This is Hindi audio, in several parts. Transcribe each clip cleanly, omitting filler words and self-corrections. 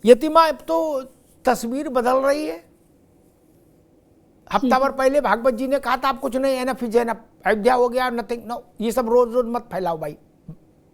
यतिमा अब तो तस्वीर बदल रही है। हफ्ता भर पहले भागवत जी ने कहा था आप कुछ नहीं, एनफ इज एनफ, अयोध्या हो गया, नथिंग, नो, ये सब रोज रोज मत फैलाओ भाई,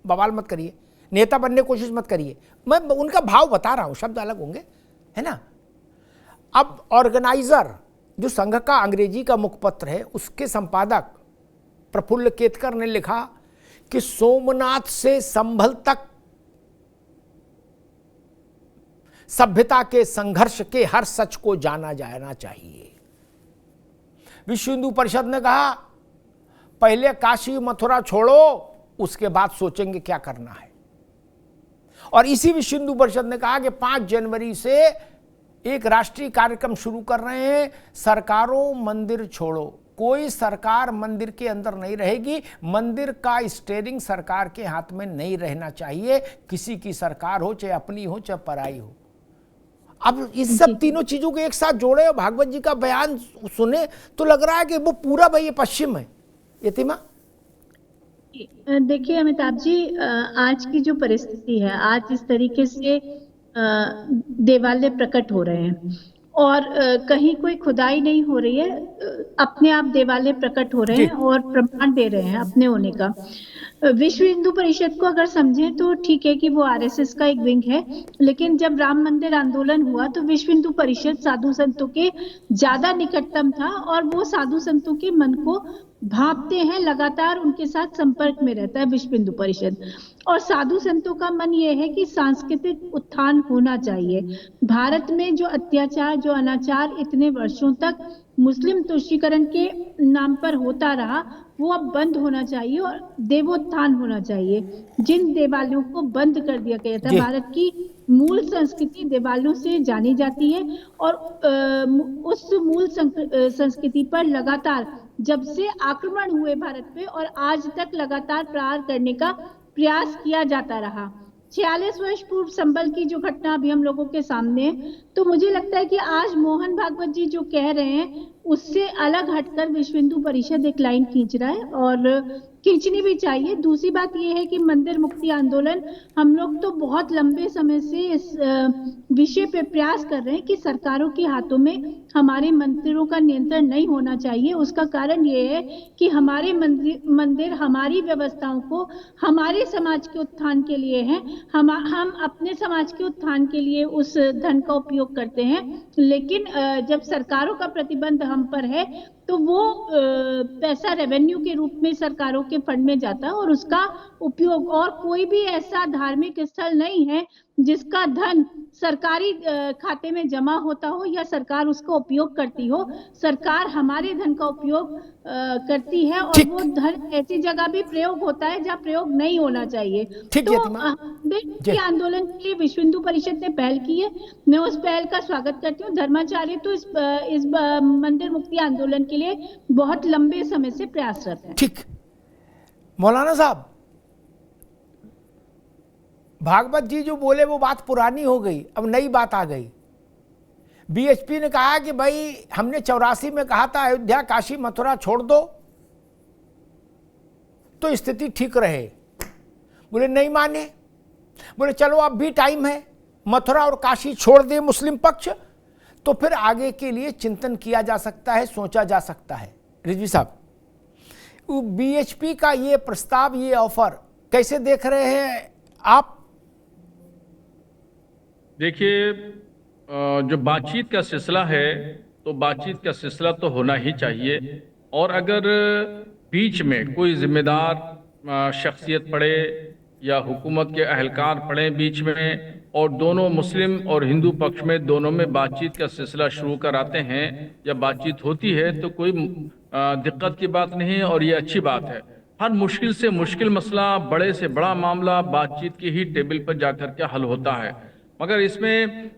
बवाल मत करिए, नेता बनने की कोशिश मत करिए। मैं उनका भाव बता रहा हूं, शब्द अलग होंगे, है ना। अब ऑर्गेनाइजर जो संघ का अंग्रेजी का मुखपत्र है, उसके संपादक प्रफुल्ल केतकर ने लिखा कि सोमनाथ से संभल तक सभ्यता के संघर्ष के हर सच को जाना जाना चाहिए। विश्व हिंदू परिषद ने कहा पहले काशी मथुरा छोड़ो, उसके बाद सोचेंगे क्या करना है। और इसी विश्व हिंदू परिषद ने कहा कि 5 जनवरी से एक राष्ट्रीय कार्यक्रम शुरू कर रहे हैं, सरकारों मंदिर छोड़ो। कोई सरकार मंदिर के अंदर नहीं रहेगी, मंदिर का स्टीयरिंग सरकार के हाथ में नहीं रहना चाहिए, किसी की सरकार हो, चाहे अपनी हो चाहे पराई हो। अब इस सब तीनों चीजों को एक साथ जोड़े और भागवत जी का बयान सुने तो लग रहा है कि वो पूरा भाई ये पश्चिम है। यतिमा, देखिए अमिताभ जी, आज की जो परिस्थिति है, आज इस तरीके से देवालय प्रकट हो रहे हैं और कहीं कोई खुदाई नहीं हो रही है, अपने आप देवालय प्रकट हो रहे हैं और प्रमाण दे रहे हैं अपने होने का। विश्व हिंदू परिषद को अगर समझें तो ठीक है कि वो आरएसएस का एक विंग है, लेकिन जब राम मंदिर आंदोलन हुआ तो विश्व हिंदू परिषद साधु संतों के ज्यादा निकटतम था और वो साधु संतों के मन को भांपते हैं, लगातार उनके साथ संपर्क में रहता है विश्व हिंदू परिषद। और साधु संतों का मन ये है कि सांस्कृतिक उत्थान होना चाहिए। भारत में जो अत्याचार, जो अनाचार इतने वर्षों तक मुस्लिम तुष्टीकरण के नाम पर होता रहा, वो अब बंद होना चाहिए और देवोत्थान होना चाहिए। जिन देवालयों को बंद कर दिया गया था, भारत की मूल संस्कृति देवालयों से जानी जाती है और उस मूल संस्कृति पर लगातार जब से आक्रमण हुए भारत पे और आज तक लगातार प्रहार करने का प्रयास किया जाता रहा। 46 वर्ष पूर्व संबल की जो घटना अभी हम लोगों के सामने है, तो मुझे लगता है कि आज मोहन भागवत जी जो कह रहे हैं उससे अलग हटकर विश्व हिंदू परिषद एक लाइन खींच रहा है और खींचनी भी चाहिए। दूसरी बात यह है कि मंदिर मुक्ति आंदोलन, हम लोग तो बहुत लंबे समय से इस विषय पे प्रयास कर रहे हैं कि सरकारों के हाथों में हमारे मंदिरों का नियंत्रण नहीं होना चाहिए। उसका कारण ये है कि हमारे मंदिर हमारी व्यवस्थाओं को हमारे समाज के उत्थान के लिए हैं। हम अपने समाज के उत्थान के लिए उस धन का उपयोग करते हैं, लेकिन जब सरकारों का प्रतिबंध हम पर है तो वो पैसा रेवेन्यू के रूप में सरकारों के फंड में जाता है और उसका उपयोग, और कोई भी ऐसा धार्मिक स्थल नहीं है जिसका धन सरकारी खाते में जमा होता हो या सरकार उसका उपयोग करती हो। सरकार हमारे धन का उपयोग करती है और वो धन ऐसी जगह भी प्रयोग होता है जहाँ प्रयोग नहीं होना चाहिए। तो आंदोलन के लिए विश्व हिंदू परिषद ने पहल की है, मैं उस पहल का स्वागत करती हूँ। धर्माचार्य तो इस मंदिर मुक्ति आंदोलन के लिए बहुत लंबे समय से प्रयासरत है। ठीक, मौलाना साहब, भागवत जी जो बोले वो बात पुरानी हो गई, अब नई बात आ गई। बीएचपी ने कहा कि भाई हमने 84 में कहा था अयोध्या काशी मथुरा छोड़ दो तो स्थिति ठीक रहे, बोले नहीं माने, बोले चलो अब भी टाइम है, मथुरा और काशी छोड़ दे मुस्लिम पक्ष तो फिर आगे के लिए चिंतन किया जा सकता है, सोचा जा सकता है। रिजवी साहब, बीएचपी का ये प्रस्ताव, ये ऑफर कैसे देख रहे हैं आप? देखिए, जो बातचीत का सिलसिला है तो बातचीत का सिलसिला तो होना ही चाहिए, और अगर बीच में कोई जिम्मेदार शख्सियत पड़े या हुकूमत के अहलकार पड़े बीच में और दोनों मुस्लिम और हिंदू पक्ष में दोनों में बातचीत का सिलसिला शुरू कराते हैं या बातचीत होती है तो कोई दिक्कत की बात नहीं है और ये अच्छी बात है। हर मुश्किल से मुश्किल मसला, बड़े से बड़ा मामला बातचीत की ही टेबल पर जाकर के हल होता है, मगर इसमें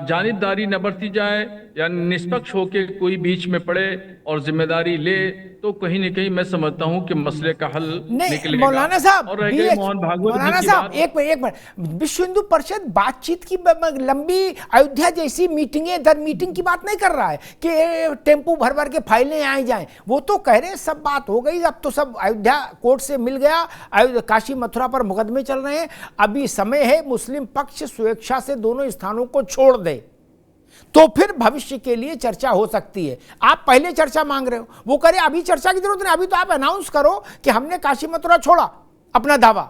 जानिबदारी न बरती जाए या निष्पक्ष होकर कोई बीच में पड़े और जिम्मेदारी ले तो कहीं न कहीं मैं समझता हूं कि मसले का हल निकलेगा। मौलाना साहब, और मोहन भागवत मौलाना साहब एक मिनट, विश्व हिंदू परिषद बातचीत की लंबी अयोध्या जैसी मीटिंगें दर मीटिंग की बात नहीं कर रहा है कि टेम्पू भर भर के फाइलें आई जाएं। वो तो कह रहे हैं सब बात हो गई, अब तो सब अयोध्या कोर्ट से मिल गया, काशी मथुरा पर मुकदमे चल रहे हैं, अभी समय है मुस्लिम पक्ष स्वेच्छा से से दोनों स्थानों को छोड़ दे तो फिर भविष्य के लिए चर्चा हो सकती है। आप पहले चर्चा मांग रहे हो, वो करे अभी चर्चा की जरूरत नहीं, अभी तो आप अनाउंस करो कि हमने काशी मथुरा छोड़ा अपना दावा,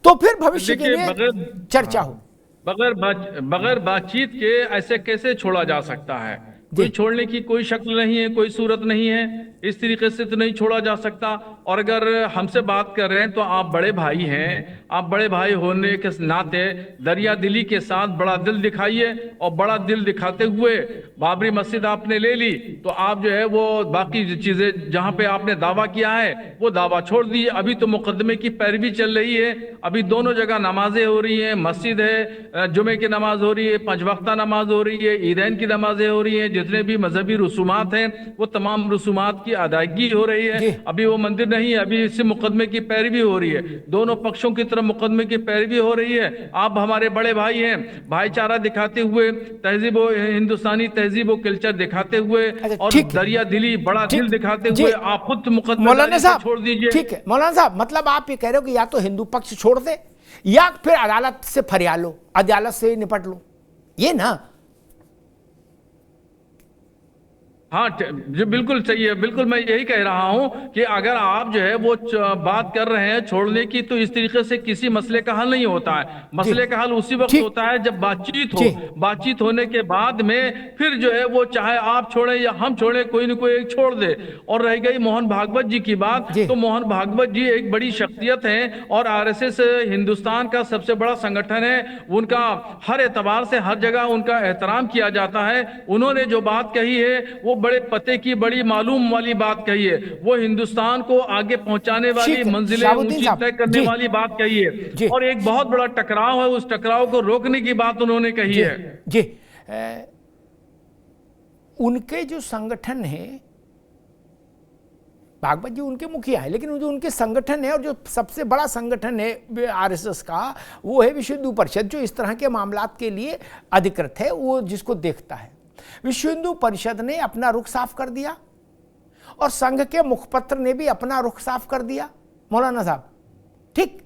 तो फिर भविष्य के लिए चर्चा हो। बगैर बातचीत के ऐसे कैसे छोड़ा जा सकता है? कोई छोड़ने की कोई शक्ल नहीं है, कोई सूरत नहीं है, इस तरीके से तो नहीं छोड़ा जा सकता। और अगर हमसे बात कर रहे हैं तो आप बड़े भाई हैं, आप बड़े भाई होने के नाते दरिया दिली के साथ बड़ा दिल दिखाइए, और बड़ा दिल दिखाते हुए बाबरी मस्जिद आपने ले ली तो आप जो है वो बाकी चीजें जहां पे आपने दावा किया है वो दावा छोड़ दिए। अभी तो मुकदमे की पैरवी चल रही है, अभी दोनों जगह नमाजें हो रही हैं, मस्जिद है, जुमे की नमाज हो रही है, 5 वक्ता नमाज हो रही है, ईदैन की नमाजें हो रही हैं, जितने भी मजहबी रसूमात हैं वो तमाम रसूमात की अदायगी हो रही है। अभी वो मंदिर नहीं है, अभी इससे मुकदमे की पैरवी हो रही है, दोनों पक्षों की तरफ मुकदमे की पैरवी हो रही है। आप हमारे बड़े भाई हैं, भाईचारा दिखाते हुए, तहजीब हिंदुस्तानी तहजीब और कल्चर दिखाते हुए और दरिया दिली बड़ा दिल दिखाते हुए आप खुद मुकदमे छोड़ दीजिए। ठीक है मौलाना साहब, मतलब आप ये कह रहे हो कि या तो हिंदू पक्ष छोड़ दे या फिर अदालत से फरियाद लो, अदालत से निपट लो, ये ना? हाँ जी बिल्कुल सही है, बिल्कुल मैं यही कह रहा हूं कि अगर आप जो है वो बात कर रहे हैं छोड़ने की, तो इस तरीके से किसी मसले का हल नहीं होता है। मसले का हल उसी वक्त होता है जब बातचीत हो, बातचीत होने के बाद में फिर जो है वो चाहे आप छोड़े या हम छोड़े, कोई न कोई एक छोड़ दे। और रह गई मोहन भागवत जी की बात, तो मोहन भागवत जी एक बड़ी शख्सियत है और आरएसएस हिंदुस्तान का सबसे बड़ा संगठन है, उनका हर एतबार से हर जगह उनका एहतराम किया जाता है। उन्होंने जो बात कही है वो बड़े पते की बड़ी मालूम वाली बात कही है, वो हिंदुस्तान को आगे पहुंचाने वाली, मंजिलें ऊंची तय करने वाली बात कही है, और एक बहुत बड़ा टकराव है, उस टकराव को रोकने की बात उन्होंने कही है। जी उनके जो संगठन है, भागवत जी उनके मुखिया है, लेकिन जो उनके संगठन है और जो सबसे बड़ा संगठन है आरएसएस का, वो है विश्व हिंदू परिषद, जो इस तरह के मामलात के लिए अधिकृत है, वो जिसको देखता है। विश्व हिंदू परिषद ने अपना रुख साफ कर दिया और संघ के मुखपत्र ने भी अपना रुख साफ कर दिया मौलाना साहब, ठीक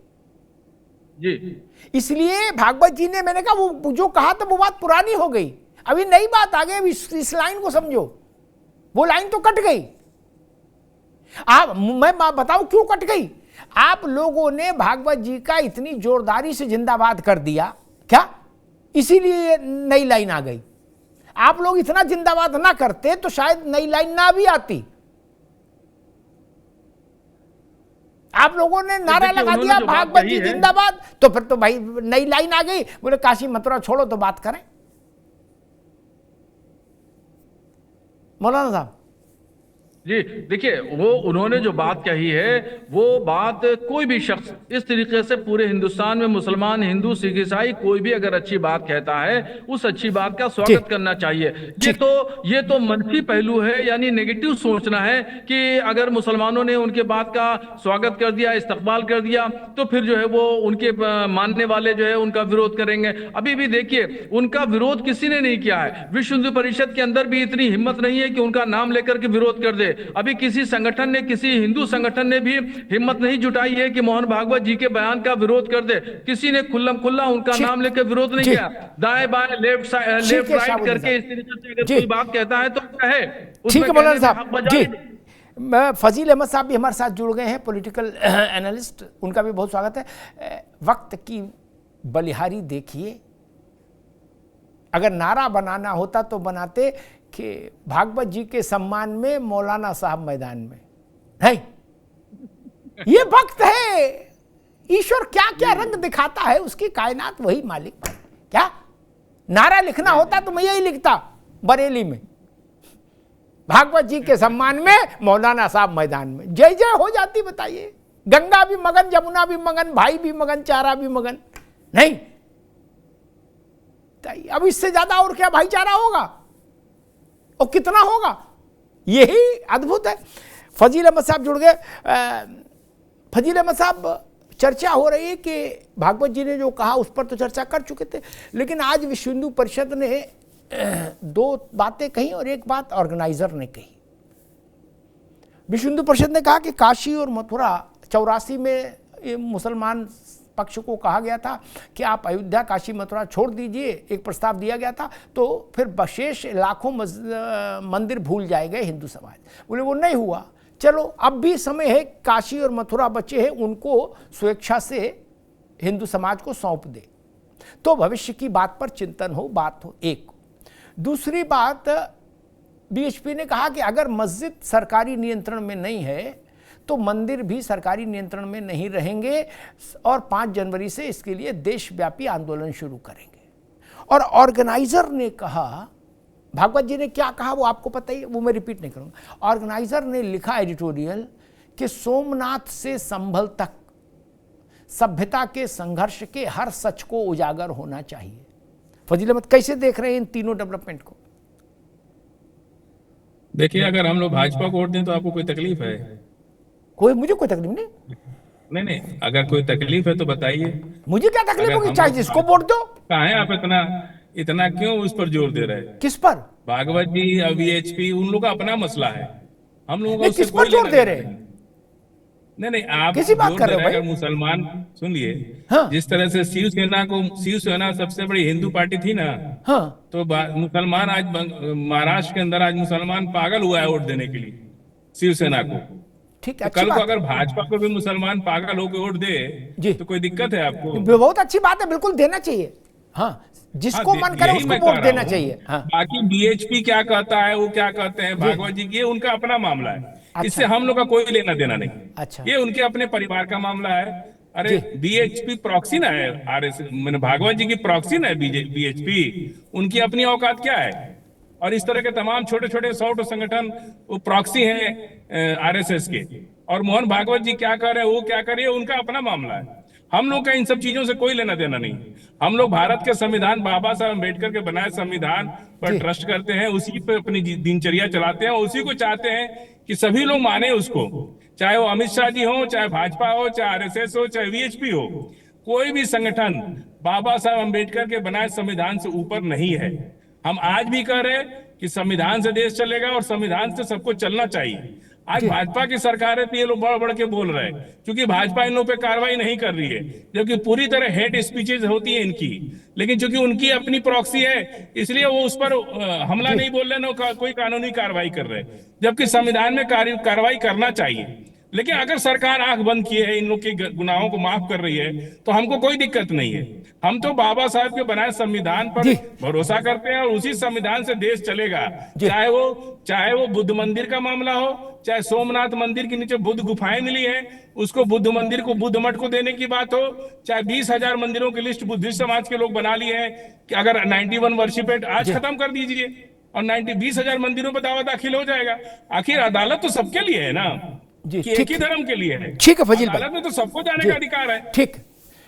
जी। इसलिए भागवत जी ने, मैंने कहा वो जो कहा था वो बात पुरानी हो गई, अभी नई बात आ गई। इस लाइन को समझो, वो लाइन तो कट गई। आप, मैं बताऊं क्यों कट गई? आप लोगों ने भागवत जी का इतनी जोरदारी से जिंदाबाद कर दिया क्या, इसीलिए नई लाइन आ गई। आप लोग इतना जिंदाबाद ना करते तो शायद नई लाइन ना भी आती। आप लोगों ने नारा लगा दिया भागवत जी जिंदाबाद, तो फिर तो भाई नई लाइन आ गई, बोले काशी मथुरा छोड़ो तो बात करें। मौलाना साहब जी देखिए, वो उन्होंने जो बात कही है वो बात कोई भी शख्स इस तरीके से पूरे हिंदुस्तान में मुसलमान, हिंदू, सिख, ईसाई कोई भी अगर अच्छी बात कहता है उस अच्छी बात का स्वागत करना चाहिए। ये तो मनफी पहलू है, यानी नेगेटिव सोचना है कि अगर मुसलमानों ने उनके बात का स्वागत कर दिया, इस्तकबाल कर दिया, तो फिर जो है वो उनके मानने वाले जो है उनका विरोध करेंगे। अभी भी देखिए उनका विरोध किसी ने नहीं किया है, विश्व हिंदू परिषद के अंदर भी इतनी हिम्मत नहीं है कि उनका नाम लेकर के विरोध कर दे। अभी किसी संगठन ने, किसी हिंदू संगठन ने भी हिम्मत नहीं जुटाई है कि मोहन भागवत जी के बयान का विरोध कर दे। किसी ने खुल्लम खुल्ला उनका नाम लेकर विरोध नहीं किया। दाएं बाएं, लेफ्ट राइट करके इस तरीके से अगर कोई बात कहता है तो कहे। ठीक है मौलाना साहब जी, फजील अहमद साहब भी हमारे साथ जुड़ गए हैं, पॉलिटिकल एनालिस्ट, उनका भी बहुत स्वागत है। वक्त की बलिहारी देखिए, अगर नारा बनाना होता तो बनाते कि भागवत जी के सम्मान में मौलाना साहब मैदान में है। ये वक्त है, ईश्वर क्या क्या रंग दिखाता है, उसकी कायनात वही मालिक। क्या नारा लिखना होता तो मैं यही लिखता बरेली में, भागवत जी के सम्मान में मौलाना साहब मैदान में, जय जय हो जाती। बताइए, गंगा भी मगन, यमुना भी मगन, भाई भी मगन, चारा भी मगन। नहीं, अब इससे ज्यादा और क्या भाईचारा होगा और कितना होगा? यही अद्भुत है। फजील अहमद साहब जुड़ गए। फजील अहमद साहब, चर्चा हो रही है कि भागवत जी ने जो कहा उस पर तो चर्चा कर चुके थे, लेकिन आज विश्व हिंदू परिषद ने 2 बातें कही और एक बात ऑर्गेनाइजर ने कही। विश्व हिंदू परिषद ने कहा कि काशी और मथुरा 84 में मुसलमान पक्ष को कहा गया था कि आप अयोध्या, काशी, मथुरा छोड़ दीजिए, एक प्रस्ताव दिया गया था, तो फिर शेष लाखों मंदिर भूल जाएंगे हिंदू समाज। बोले वो नहीं हुआ। चलो अब भी समय है, काशी और मथुरा बचे हैं, उनको स्वेच्छा से हिंदू समाज को सौंप दे, तो भविष्य की बात पर चिंतन हो, बात हो। एक दूसरी बात, बीएचपी ने कहा कि अगर मस्जिद सरकारी नियंत्रण में नहीं है तो मंदिर भी सरकारी नियंत्रण में नहीं रहेंगे और 5 जनवरी से इसके लिए देशव्यापी आंदोलन शुरू करेंगे। और ऑर्गेनाइजर ने कहा, भागवत जी ने क्या कहा वो आपको पता ही है, वो मैं रिपीट नहीं करूंगा। ऑर्गेनाइजर ने लिखा एडिटोरियल कि सोमनाथ से संभल तक सभ्यता के संघर्ष के हर सच को उजागर होना चाहिए। फजील अहमद कैसे देख रहे हैं इन तीनों डेवलपमेंट को? देखिए, अगर हम लोग भाजपा को वोट दें तो आपको कोई तकलीफ है? मुझे कोई तकलीफ नहीं। नहीं, अगर कोई तकलीफ है तो बताइए। मुझे क्या तकलीफ होगी, चाहे जिसको वोट दो। कहाँ है आप इतना क्यों उस पर जोर दे रहे हैं? किस पर? भागवत जी, वीएचपी, उन लोगों का अपना मसला है, हम लोगों का उससे किस पर जोर दे रहे हैं? नहीं, आप किसी बात कर रहे हो भाई? अगर मुसलमान, सुन लिए, हाँ। जिस तरह से शिवसेना सबसे बड़ी हिंदू पार्टी थी ना, हाँ। तो मुसलमान आज महाराष्ट्र के अंदर आज मुसलमान पागल हुआ है वोट देने के लिए शिवसेना को। ठीक तो है, कल को अगर भाजपा को भी मुसलमान पागल होकर वोट दे तो कोई दिक्कत है आपको? बहुत अच्छी बात है, बिल्कुल देना चाहिए। हाँ, जिसको मन करे उसको वोट देना चाहिए। हाँ। बाकी बीएचपी क्या कहता है, वो क्या कहते हैं भागवत जी, ये उनका अपना मामला है। अच्छा। इससे हम लोग का कोई लेना देना नहीं। अच्छा। ये उनके अपने परिवार का मामला है। अरे बीएचपी प्रॉक्सी ना है आरएसएस, मैंने भागवत जी की प्रॉक्सी ना है बीएचपी, उनकी अपनी औकात क्या है? और इस तरह के तमाम छोटे छोटे 100 संगठन वो प्रॉक्सी हैं आरएसएस के। और मोहन भागवत जी क्या कर रहे हैं, वो क्या कर रहे हैं, उनका अपना मामला है। हम लोग का इन सब चीजों से कोई लेना देना नहीं। हम लोग भारत के संविधान, बाबा साहब अम्बेडकर के बनाए संविधान पर ट्रस्ट करते हैं, उसी पे अपनी दिनचर्या चलाते हैं, उसी को चाहते हैं कि सभी लोग माने उसको, चाहे वो अमित शाह जी हो, चाहे भाजपा हो, चाहे आरएसएस हो, चाहे वीएचपी हो। कोई भी संगठन बाबा साहब अम्बेडकर के बनाए संविधान से ऊपर नहीं है। हम आज भी कह रहे हैं कि संविधान से देश चलेगा और संविधान से सबको चलना चाहिए। आज भाजपा की सरकार है तो ये लोग बढ़ बढ़ के बोल रहे हैं, क्योंकि भाजपा इन लोग पे कार्रवाई नहीं कर रही है, जबकि पूरी तरह हेट स्पीचेज होती है इनकी। लेकिन चूंकि उनकी अपनी प्रॉक्सी है, इसलिए वो उस पर हमला नहीं बोल रहे, ना कोई कानूनी कार्रवाई कर रहे, जबकि संविधान में कार्रवाई करना चाहिए। लेकिन अगर सरकार आंख बंद किए है, इन लोग के गुनाहों को माफ कर रही है, तो हमको कोई दिक्कत नहीं है। हम तो बाबा साहब के बनाए संविधान पर भरोसा करते हैं और उसी संविधान से देश चलेगा। चाहे वो बुद्ध मंदिर का मामला हो, चाहे सोमनाथ मंदिर के नीचे बुद्ध गुफाएं मिली हैं, उसको बुद्ध मंदिर को बुद्ध मठ को देने की बात हो, चाहे 20,000 मंदिरों की लिस्ट बुद्धिस्ट समाज के लोग बना लिए हैं कि अगर 91 वर्शिप एक्ट आज खत्म कर दीजिए और 20,000 मंदिरों पर दावा दाखिल हो जाएगा। आखिर अदालत तो सबके लिए है ना, कि एक ही धर्म के लिए है। ठीक है फजील भाई, अदालत में तो सबको जाने का अधिकार है। ठीक।